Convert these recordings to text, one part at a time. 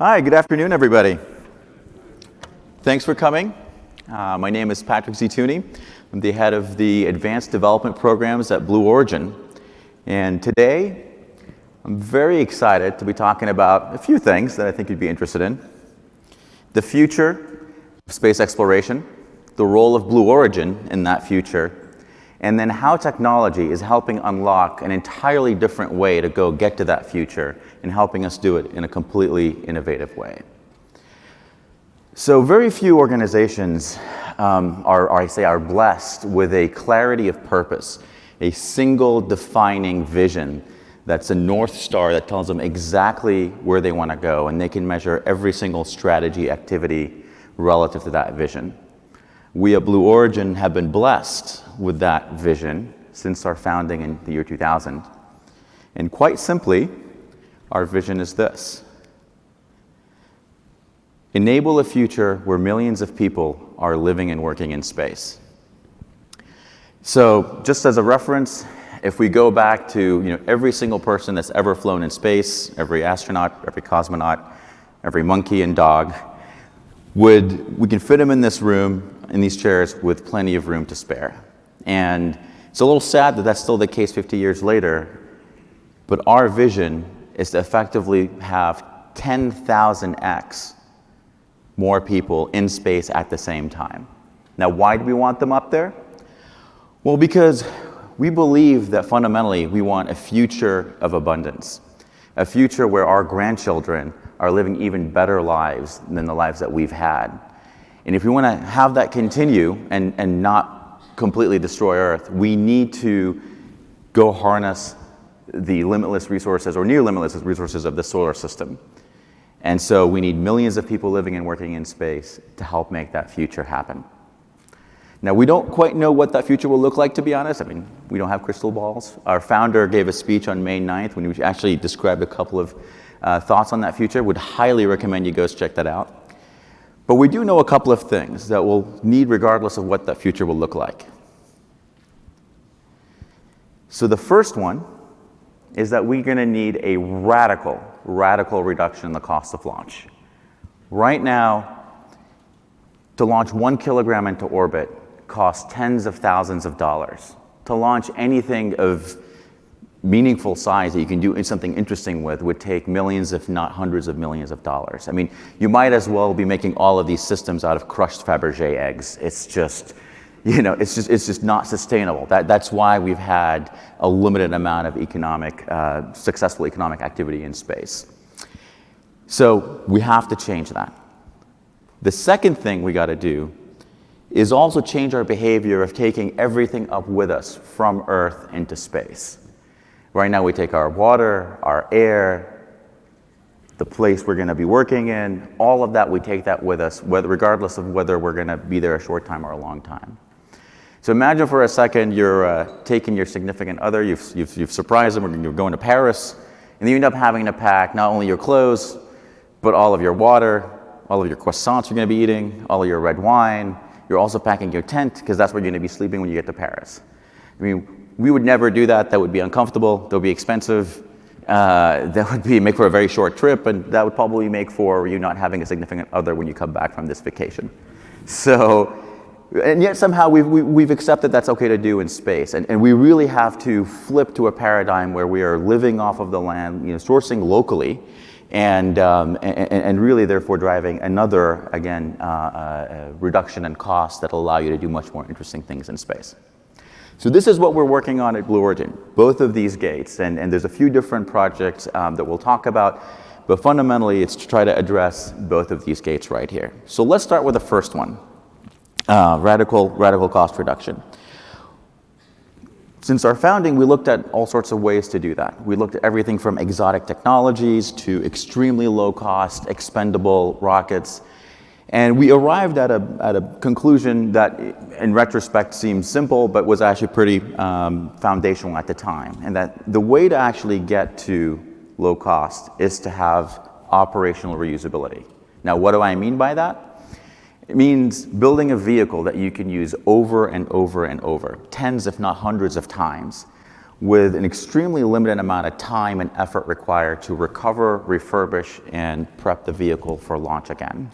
Hi, good afternoon, everybody. Thanks for coming. My name is Patrick Zeitouni. I'm the head of the Advanced Development Programs at Blue Origin. And today, I'm very excited to be talking about a few things that I think you'd be interested in. The future of space exploration, the role of Blue Origin in that future, and then how technology is helping unlock an entirely different way to go get to that future and helping us do it in a completely innovative way. So very few organizations are blessed with a clarity of purpose, a single defining vision that's a North Star that tells them exactly where they want to go, and they can measure every single strategy activity relative to that vision. We at Blue Origin have been blessed with that vision since our founding in the year 2000. And quite simply, our vision is this: enable a future where millions of people are living and working in space. So just as a reference, if we go back to every single person that's ever flown in space, every astronaut, every cosmonaut, every monkey and dog, we can fit them in this room, in these chairs, with plenty of room to spare. And it's a little sad that that's still the case 50 years later, but our vision is to effectively have 10,000x more people in space at the same time. Now, why do we want them up there? Well, because we believe that fundamentally we want a future of abundance, a future where our grandchildren are living even better lives than the lives that we've had. And if we want to have that continue and not completely destroy Earth, we need to go harness the limitless resources or near limitless resources of the solar system. And so we need millions of people living and working in space to help make that future happen. Now, we don't quite know what that future will look like, to be honest. I mean, we don't have crystal balls. Our founder gave a speech on May 9th when he actually described a couple of thoughts on that future. Would highly recommend you go check that out. But we do know a couple of things that we'll need regardless of what that future will look like. So the first one is that we're going to need a radical reduction in the cost of launch. Right now, to launch 1 kilogram into orbit costs tens of thousands of dollars. To launch anything of meaningful size that you can do something interesting with would take millions, if not hundreds of millions of dollars. I mean, you might as well be making all of these systems out of crushed Fabergé eggs. It's just, it's just not sustainable. That's why we've had a limited amount of successful economic activity in space. So we have to change that. The second thing we got to do is also change our behavior of taking everything up with us from Earth into space. Right now we take our water, our air, the place we're going to be working in, all of that, we take that with us, regardless of whether we're going to be there a short time or a long time. So imagine for a second you're taking your significant other, you've surprised them, you're going to Paris, and you end up having to pack not only your clothes, but all of your water, all of your croissants you're going to be eating, all of your red wine. You're also packing your tent, because that's where you're going to be sleeping when you get to Paris. I mean, we would never do that. That would be uncomfortable. That would be expensive. That would make for a very short trip, and that would probably make for you not having a significant other when you come back from this vacation. So, and yet somehow we've accepted that's okay to do in space, and we really have to flip to a paradigm where we are living off of the land, sourcing locally, and really therefore driving another reduction in cost that'll allow you to do much more interesting things in space. So this is what we're working on at Blue Origin, both of these gates, and there's a few different projects that we'll talk about, but fundamentally it's to try to address both of these gates right here. So let's start with the first one, radical cost reduction. Since our founding, we looked at all sorts of ways to do that. We looked at everything from exotic technologies to extremely low-cost, expendable rockets. And we arrived at a conclusion that, in retrospect, seems simple, but was actually pretty foundational at the time. And that the way to actually get to low cost is to have operational reusability. Now, what do I mean by that? It means building a vehicle that you can use over and over and over, tens if not hundreds of times, with an extremely limited amount of time and effort required to recover, refurbish, and prep the vehicle for launch again.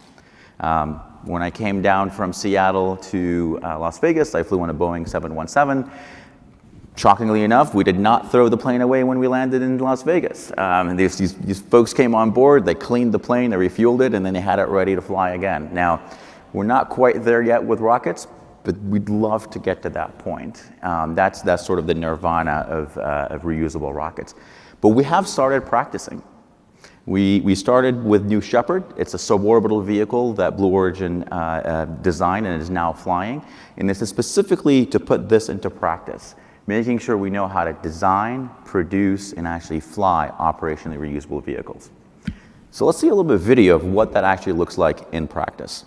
When I came down from Seattle to Las Vegas, I flew on a Boeing 717. Shockingly enough, we did not throw the plane away when we landed in Las Vegas. And these folks came on board, they cleaned the plane, they refueled it, and then they had it ready to fly again. Now, we're not quite there yet with rockets, but we'd love to get to that point. That's sort of the nirvana of reusable rockets. But we have started practicing. We started with New Shepard. It's a suborbital vehicle that Blue Origin designed and is now flying. And this is specifically to put this into practice, making sure we know how to design, produce, and actually fly operationally reusable vehicles. So let's see a little bit of video of what that actually looks like in practice.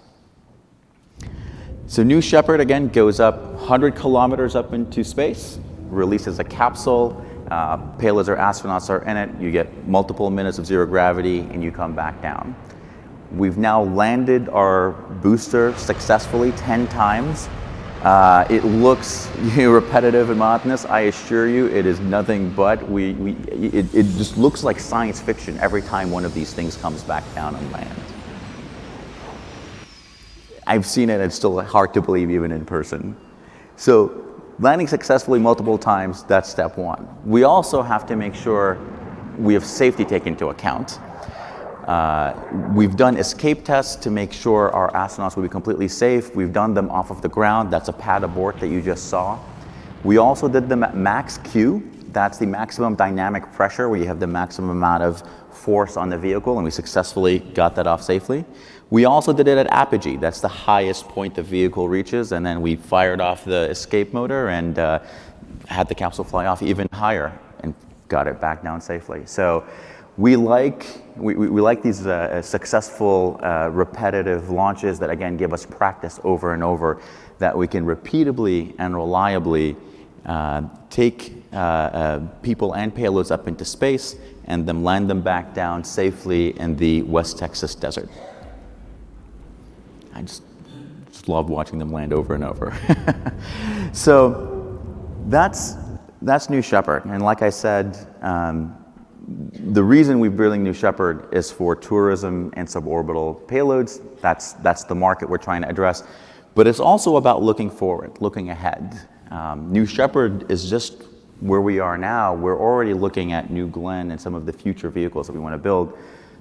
So New Shepard, again, goes up 100 kilometers up into space, releases a capsule, payloads or astronauts are in it, you get multiple minutes of zero gravity, and you come back down. We've now landed our booster successfully 10 times. It looks repetitive and monotonous. I assure you, it is nothing but. It just looks like science fiction every time one of these things comes back down and lands. I've seen it, it's still hard to believe even in person. So landing successfully multiple times, that's step one. We also have to make sure we have safety taken into account. We've done escape tests to make sure our astronauts will be completely safe. We've done them off of the ground. That's a pad abort that you just saw. We also did them at max Q. That's the maximum dynamic pressure, where you have the maximum amount of force on the vehicle, and we successfully got that off safely. We also did it at apogee. That's the highest point the vehicle reaches, and then we fired off the escape motor and had the capsule fly off even higher and got it back down safely. So we like these successful repetitive launches that, again, give us practice over and over, that we can repeatably and reliably take people and payloads up into space and then land them back down safely in the West Texas desert. I just love watching them land over and over. So that's New Shepard. And like I said, the reason we're building New Shepard is for tourism and suborbital payloads. That's the market we're trying to address. But it's also about looking forward, looking ahead. New Shepard is just where we are now. We're already looking at New Glenn and some of the future vehicles that we want to build.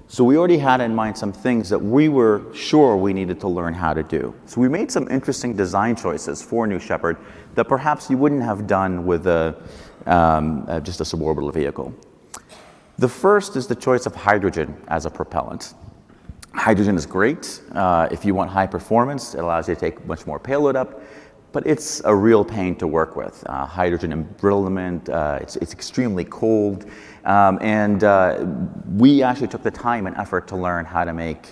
So we already had in mind some things that we were sure we needed to learn how to do. So we made some interesting design choices for New Shepard that perhaps you wouldn't have done with just a suborbital vehicle. The first is the choice of hydrogen as a propellant. Hydrogen is great. If you want high performance, it allows you to take much more payload up, but it's a real pain to work with. Hydrogen embrittlement, it's extremely cold, and we actually took the time and effort to learn how to make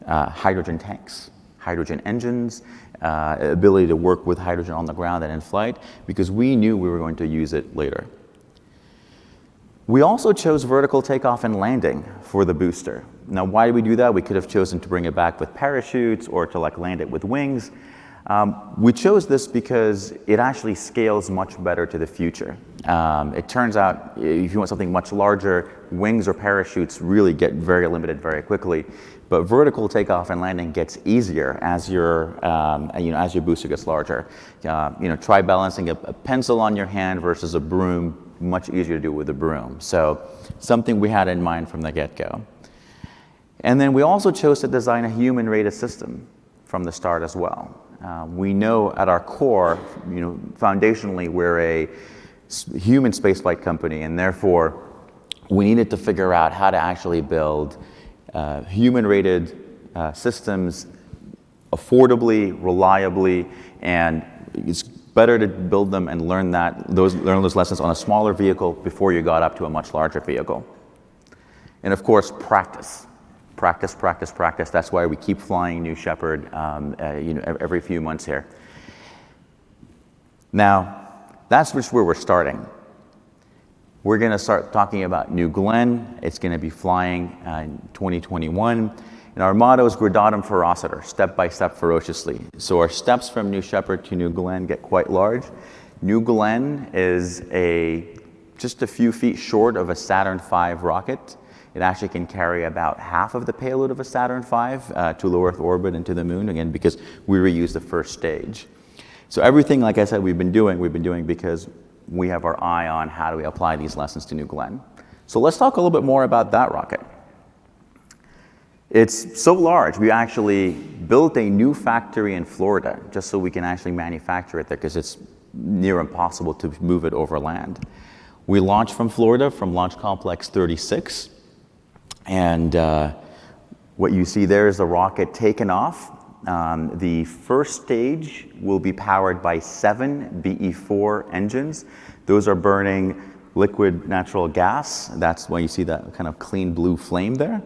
hydrogen tanks, hydrogen engines, ability to work with hydrogen on the ground and in flight, because we knew we were going to use it later. We also chose vertical takeoff and landing for the booster. Now, why did we do that? We could have chosen to bring it back with parachutes or to land it with wings. We chose this because it actually scales much better to the future. It turns out if you want something much larger, wings or parachutes really get very limited very quickly. But vertical takeoff and landing gets easier as your booster gets larger. Try balancing a pencil on your hand versus a broom. Much easier to do with a broom. So something we had in mind from the get-go. And then we also chose to design a human-rated system from the start as well. We know at our core, foundationally, we're a human spaceflight company, and therefore we needed to figure out how to actually build human-rated systems affordably, reliably, and it's better to build them and learn those lessons on a smaller vehicle before you got up to a much larger vehicle. And of course, practice. Practice, practice, practice. That's why we keep flying New Shepard every few months here. Now, that's just where we're starting. We're going to start talking about New Glenn. It's going to be flying in 2021. And our motto is Gradatum Ferociter, step by step ferociously. So our steps from New Shepard to New Glenn get quite large. New Glenn is a just a few feet short of a Saturn V rocket. It actually can carry about half of the payload of a Saturn V to low Earth orbit and to the moon, again, because we reuse the first stage. So everything, like I said, we've been doing because we have our eye on how do we apply these lessons to New Glenn. So let's talk a little bit more about that rocket. It's so large, we actually built a new factory in Florida just so we can actually manufacture it there because it's near impossible to move it over land. We launched from Florida, from Launch Complex 36. And what you see there is the rocket taken off. The first stage will be powered by 7 BE-4 engines. Those are burning liquid natural gas. That's why you see that kind of clean blue flame there.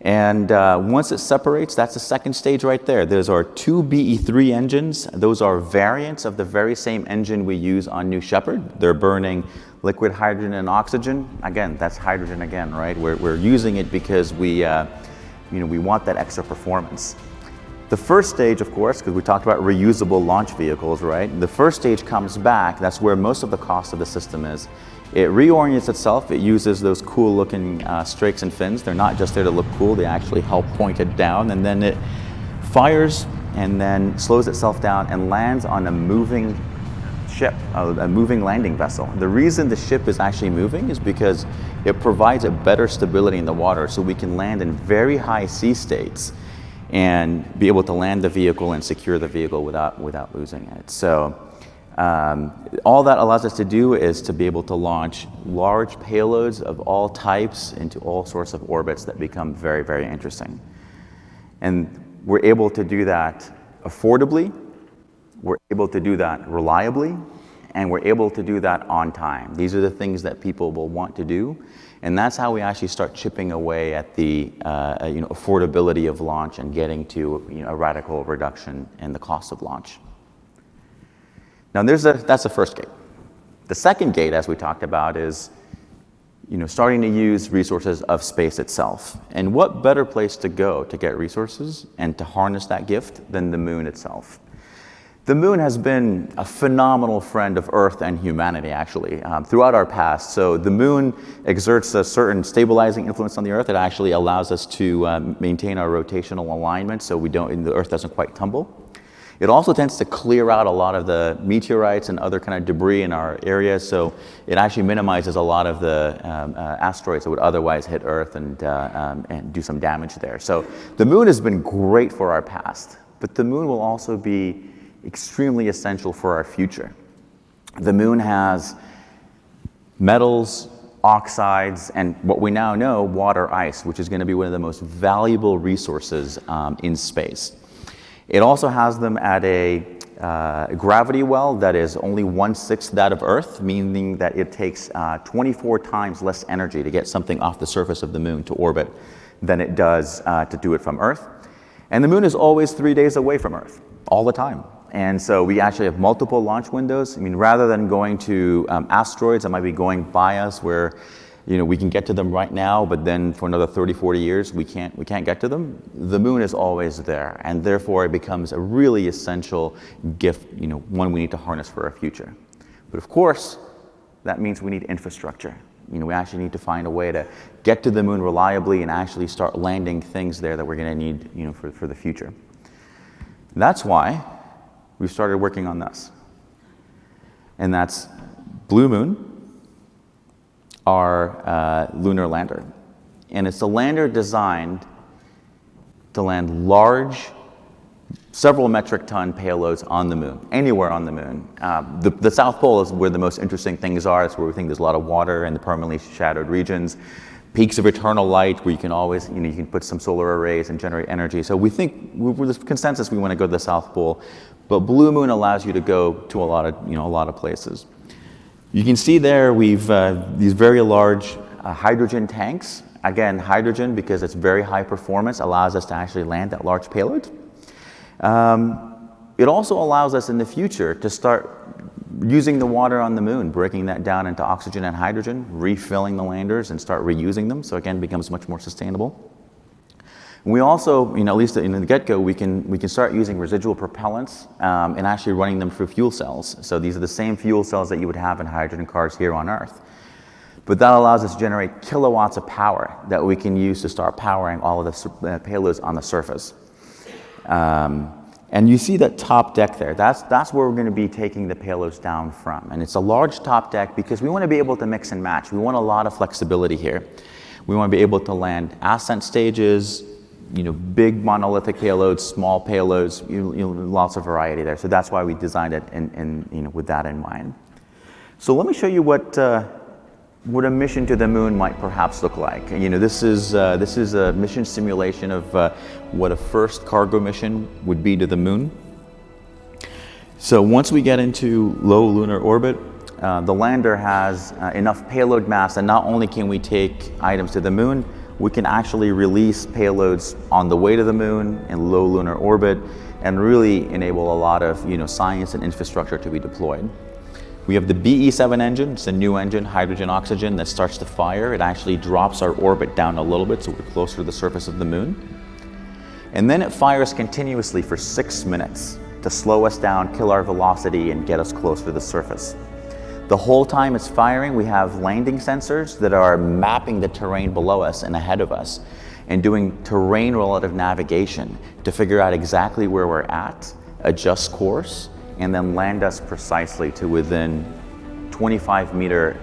And once it separates, that's the second stage right there. Those are 2 BE-3 engines. Those are variants of the very same engine we use on New Shepard. They're burning liquid hydrogen and oxygen. Again, that's hydrogen again, right? We're using it because we want that extra performance. The first stage, of course, because we talked about reusable launch vehicles, right? The first stage comes back. That's where most of the cost of the system is. It reorients itself. It uses those cool looking strakes and fins. They're not just there to look cool. They actually help point it down. And then it fires and then slows itself down and lands on a moving ship, a moving landing vessel. The reason the ship is actually moving is because it provides a better stability in the water so we can land in very high sea states and be able to land the vehicle and secure the vehicle without losing it. So all that allows us to do is to be able to launch large payloads of all types into all sorts of orbits that become very, very interesting. And we're able to do that affordably, we're able to do that reliably, and we're able to do that on time. These are the things that people will want to do, and that's how we actually start chipping away at the affordability of launch and getting to a radical reduction in the cost of launch. Now that's the first gate. The second gate, as we talked about, is starting to use resources of space itself. And what better place to go to get resources and to harness that gift than the moon itself? The moon has been a phenomenal friend of Earth and humanity, actually, throughout our past. So the moon exerts a certain stabilizing influence on the Earth. It actually allows us to maintain our rotational alignment so the Earth doesn't quite tumble. It also tends to clear out a lot of the meteorites and other kind of debris in our area, so it actually minimizes a lot of the asteroids that would otherwise hit Earth and do some damage there. So the moon has been great for our past, but the moon will also be extremely essential for our future. The moon has metals, oxides, and what we now know, water ice, which is going to be one of the most valuable resources in space. It also has them at a gravity well that is only 1/6 that of Earth, meaning that it takes 24 times less energy to get something off the surface of the moon to orbit than it does to do it from Earth. And the moon is always 3 days away from Earth, all the time. And so we actually have multiple launch windows. I mean, rather than going to asteroids that might be going by us where we can get to them right now, but then for another 30, 40 years, we can't get to them. The moon is always there, and therefore it becomes a really essential gift, one we need to harness for our future. But of course, that means we need infrastructure. We actually need to find a way to get to the moon reliably and actually start landing things there that we're going to need, for the future. That's why we've started working on this. And that's Blue Moon, our lunar lander. And it's a lander designed to land large, several metric ton payloads on the moon, anywhere on the moon. The South Pole is where the most interesting things are. It's where we think there's a lot of water in the permanently shadowed regions. Peaks of eternal light where you can always, you can put some solar arrays and generate energy. So we think, with the consensus, we want to go to the South Pole. But Blue Moon allows you to go to a lot of places. You can see there we've these very large hydrogen tanks. Again, hydrogen, because it's very high performance, allows us to actually land that large payload. It also allows us in the future to start using the water on the moon, breaking that down into oxygen and hydrogen, refilling the landers and start reusing them. So again, it becomes much more sustainable. We also, at least in the get-go, we can start using residual propellants and actually running them through fuel cells. So these are the same fuel cells that you would have in hydrogen cars here on Earth. But that allows us to generate kilowatts of power that we can use to start powering all of the payloads on the surface. And you see that top deck there. That's where we're going to be taking the payloads down from. And it's a large top deck because we want to be able to mix and match. We want a lot of flexibility here. We want to be able to land ascent stages, big monolithic payloads, small payloads, lots of variety there. So that's why we designed it with that in mind. So let me show you what a mission to the moon might perhaps look like. This is a mission simulation of what a first cargo mission would be to the moon. So once we get into low lunar orbit, the lander has enough payload mass that not only can we take items to the moon, we can actually release payloads on the way to the moon in low lunar orbit and really enable a lot of science and infrastructure to be deployed. We have the BE7 engine. It's a new engine, hydrogen, oxygen, that starts to fire. It actually drops our orbit down a little bit so we're closer to the surface of the moon. And then it fires continuously for 6 minutes to slow us down, kill our velocity, and get us closer to the surface. The whole time it's firing, we have landing sensors that are mapping the terrain below us and ahead of us and doing terrain relative navigation to figure out exactly where we're at, adjust course, and then land us precisely to within 25-meter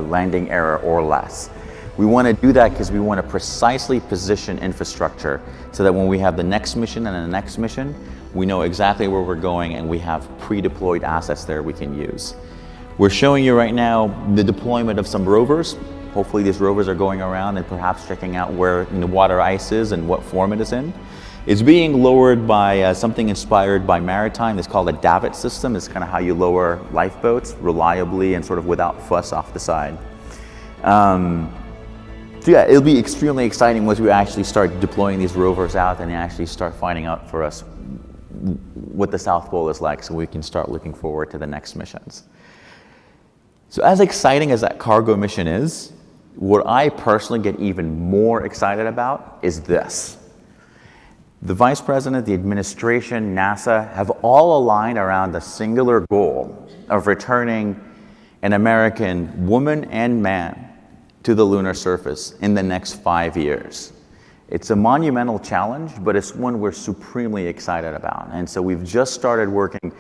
landing error or less. We want to do that because we want to precisely position infrastructure so that when we have the next mission and the next mission, we know exactly where we're going and we have pre-deployed assets there we can use. We're showing you right now the deployment of some rovers. Hopefully these rovers are going around and perhaps checking out where water ice is and what form it is in. It's being lowered by something inspired by maritime. It's called a davit system. It's kind of how you lower lifeboats reliably and sort of without fuss off the side. So yeah, it'll be extremely exciting once we actually start deploying these rovers out and they actually start finding out for us what the South Pole is like so we can start looking forward to the next missions. So as exciting as that cargo mission is, what I personally get even more excited about is this. The Vice President, the administration, NASA have all aligned around the singular goal of returning an American woman and man to the lunar surface in the next 5 years. It's a monumental challenge, but it's one we're supremely excited about. And so we've just started working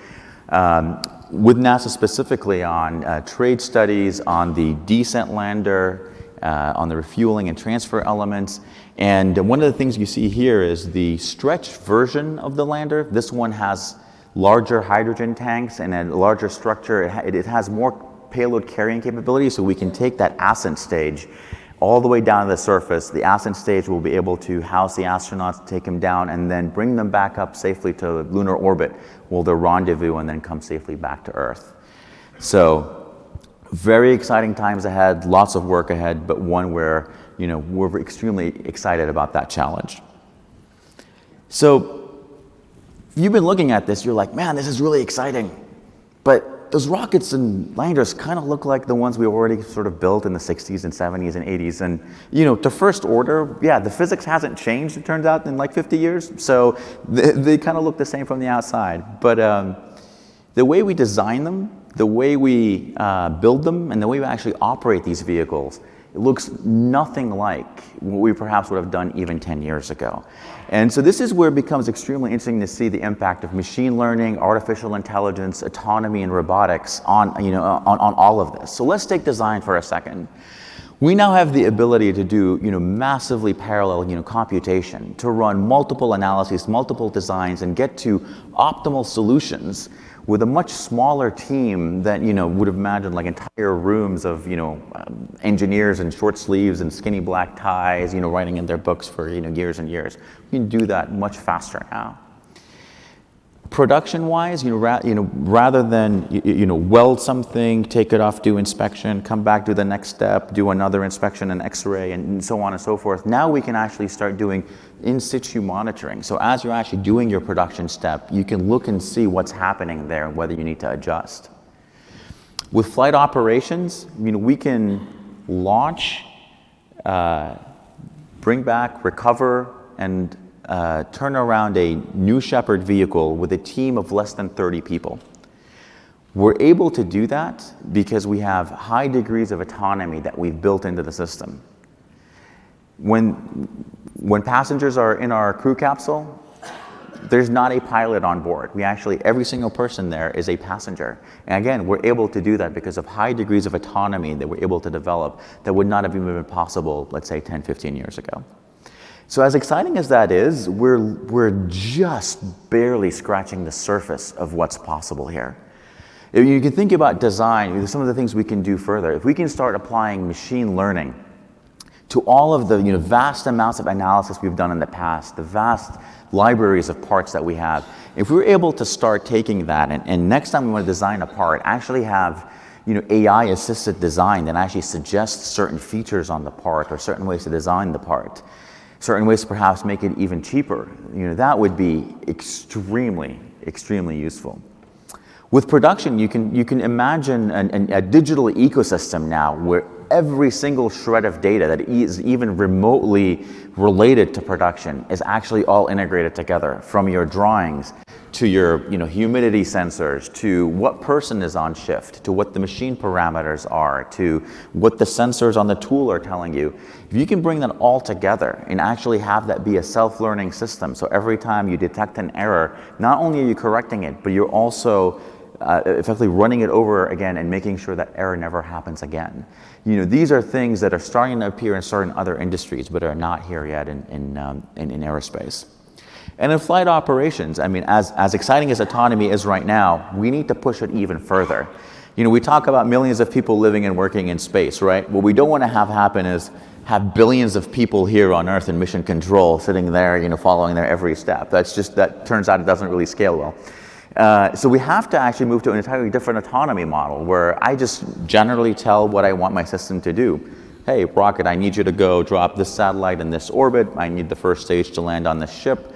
with NASA specifically on trade studies on the descent lander, on the refueling and transfer elements. And one of the things you see here is the stretched version of the lander. This one has larger hydrogen tanks and a larger structure. It has more payload carrying capability, so we can take that ascent stage all the way down to the surface. The ascent stage will be able to house the astronauts, take them down, and then bring them back up safely to lunar orbit, where they'll rendezvous and then come safely back to Earth. So very exciting times ahead, lots of work ahead, but one where we're extremely excited about that challenge. So if you've been looking at this, you're like, man, this is really exciting. But those rockets and landers kind of look like the ones we already sort of built in the 60s and 70s and 80s. And, to first order, yeah, the physics hasn't changed, it turns out, in like 50 years. So they kind of look the same from the outside. But the way we design them, the way we build them, and the way we actually operate these vehicles, it looks nothing like what we perhaps would have done even 10 years ago. And so this is where it becomes extremely interesting to see the impact of machine learning, artificial intelligence, autonomy, and robotics on all of this. So let's take design for a second. We now have the ability to do massively parallel computation, to run multiple analyses, multiple designs, and get to optimal solutions with a much smaller team that would have imagined like entire rooms of engineers in short sleeves and skinny black ties writing in their books for years and years. We can do that much faster now. Production-wise, rather than weld something, take it off, do inspection, come back, do the next step, do another inspection and X-ray, and so on and so forth. Now we can actually start doing in situ monitoring. So as you're actually doing your production step, you can look and see what's happening there and whether you need to adjust. With flight operations, we can launch, bring back, recover, and turn around a new Shepard vehicle with a team of less than 30 people. We're able to do that because we have high degrees of autonomy that we've built into the system. When passengers are in our crew capsule, there's not a pilot on board. Every single person there is a passenger. And again, we're able to do that because of high degrees of autonomy that we're able to develop that would not have even been possible, let's say, 10, 15 years ago. So as exciting as that is, we're just barely scratching the surface of what's possible here. If you can think about design, some of the things we can do further. If we can start applying machine learning to all of the vast amounts of analysis we've done in the past, the vast libraries of parts that we have, if we were able to start taking that and next time we want to design a part, actually have AI-assisted design that actually suggests certain features on the part or certain ways to design the part, certain ways to perhaps make it even cheaper, that would be extremely, extremely useful. With production, you can imagine a digital ecosystem now where every single shred of data that is even remotely related to production is actually all integrated together, from your drawings to your humidity sensors, to what person is on shift, to what the machine parameters are, to what the sensors on the tool are telling you. If you can bring that all together and actually have that be a self-learning system, so every time you detect an error, not only are you correcting it, but you're also effectively running it over again and making sure that error never happens again. These are things that are starting to appear in certain other industries, but are not here yet in aerospace. And in flight operations, as exciting as autonomy is right now, we need to push it even further. We talk about millions of people living and working in space, right? What we don't want to have happen is have billions of people here on Earth in mission control sitting there, following their every step. That turns out it doesn't really scale well. So we have to actually move to an entirely different autonomy model where I just generally tell what I want my system to do. Hey, rocket, I need you to go drop this satellite in this orbit. I need the first stage to land on this ship.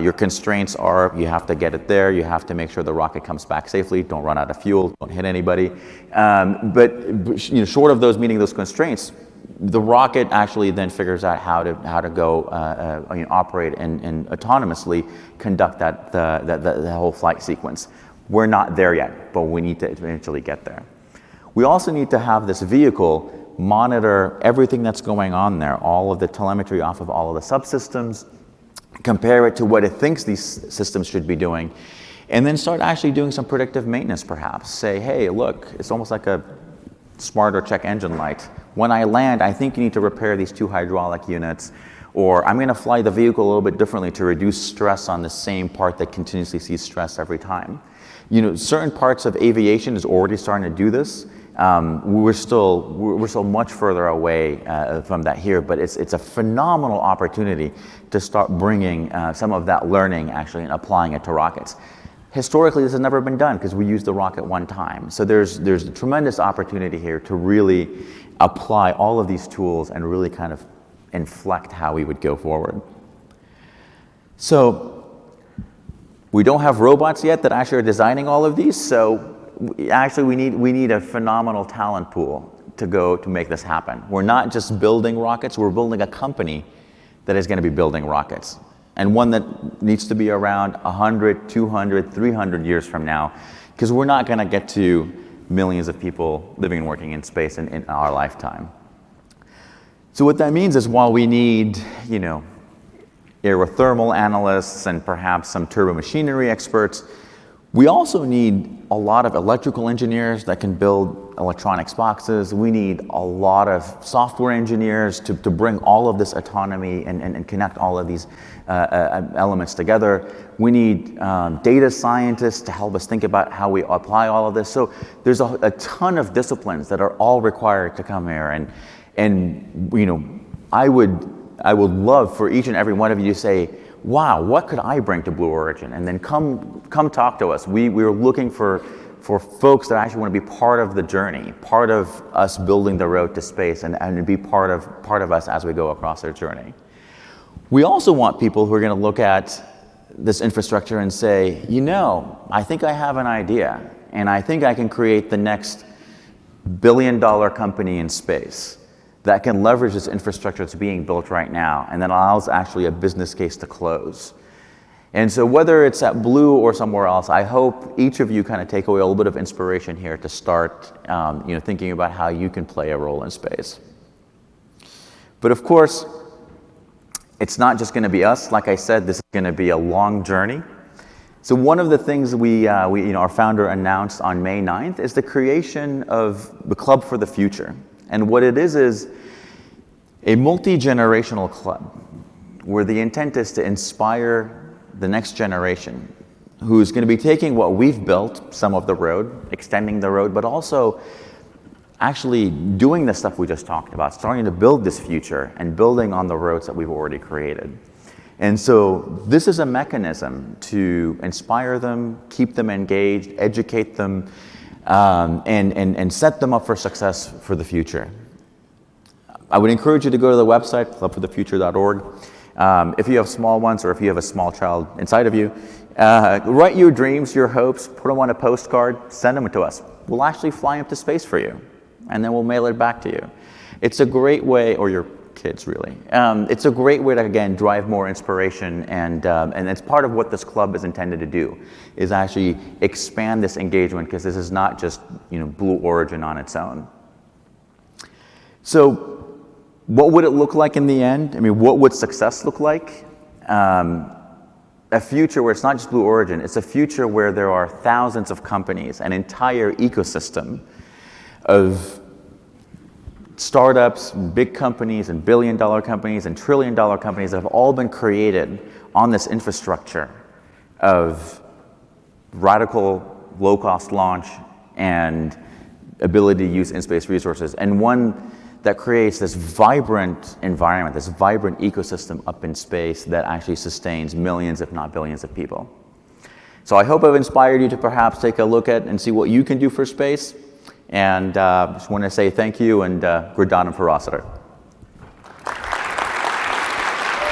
Your constraints are you have to get it there. You have to make sure the rocket comes back safely. Don't run out of fuel. Don't hit anybody. But short of meeting those constraints, the rocket actually then figures out how to go operate and autonomously conduct the whole flight sequence. We're not there yet, but we need to eventually get there. We also need to have this vehicle monitor everything that's going on there, all of the telemetry off of all of the subsystems, compare it to what it thinks these systems should be doing, and then start actually doing some predictive maintenance perhaps. Say, hey, look, it's almost like a smarter check engine light. When I land, I think you need to repair these 2 hydraulic units, or I'm going to fly the vehicle a little bit differently to reduce stress on the same part that continuously sees stress every time. Certain parts of aviation is already starting to do this. We're still much further away from that here, but it's a phenomenal opportunity to start bringing some of that learning actually and applying it to rockets. Historically, this has never been done because we used the rocket one time. So there's a tremendous opportunity here to really apply all of these tools and really kind of inflect how we would go forward. So we don't have robots yet that actually are designing all of these. So we need a phenomenal talent pool to make this happen. We're not just building rockets, we're building a company that is going to be building rockets. And one that needs to be around 100, 200, 300 years from now, because we're not going to get to millions of people living and working in space in our lifetime. So what that means is while we need, aerothermal analysts and perhaps some turbomachinery experts, we also need a lot of electrical engineers that can build electronics boxes. We need a lot of software engineers to bring all of this autonomy and connect all of these elements together. We need data scientists to help us think about how we apply all of this. So there's a ton of disciplines that are all required to come here. And I would love for each and every one of you to say, wow, what could I bring to Blue Origin? And then come talk to us. We're looking for folks that actually want to be part of the journey, part of us building the road to space, and be part of us as we go across our journey. We also want people who are going to look at this infrastructure and say, I think I have an idea, and I think I can create the next billion-dollar company in space that can leverage this infrastructure that's being built right now and that allows actually a business case to close. And so whether it's at Blue or somewhere else, I hope each of you kind of take away a little bit of inspiration here to start thinking about how you can play a role in space. But of course, it's not just going to be us. Like I said, this is going to be a long journey. So one of the things our founder announced on May 9th is the creation of the Club for the Future. And what it is a multi-generational club where the intent is to inspire the next generation who's going to be taking what we've built, some of the road, extending the road, but also actually doing the stuff we just talked about, starting to build this future and building on the roads that we've already created. And so this is a mechanism to inspire them, keep them engaged, educate them, and set them up for success for the future. I would encourage you to go to the website, clubforthefuture.org. If you have small ones or if you have a small child inside of you, write your dreams, your hopes, put them on a postcard, send them to us. We'll actually fly up to space for you, and then we'll mail it back to you. It's a great way, or your kids really, it's a great way to, again, drive more inspiration, and it's part of what this club is intended to do, is actually expand this engagement, because this is not just Blue Origin on its own. So what would it look like in the end? I mean, what would success look like? A future where it's not just Blue Origin, it's a future where there are thousands of companies, an entire ecosystem of startups, big companies, and billion-dollar companies, and trillion-dollar companies that have all been created on this infrastructure of radical low-cost launch and ability to use in-space resources, and one that creates this vibrant environment, this vibrant ecosystem up in space that actually sustains millions, if not billions, of people. So I hope I've inspired you to perhaps take a look at and see what you can do for space. And just want to say thank you, and Gridhanam Parasar.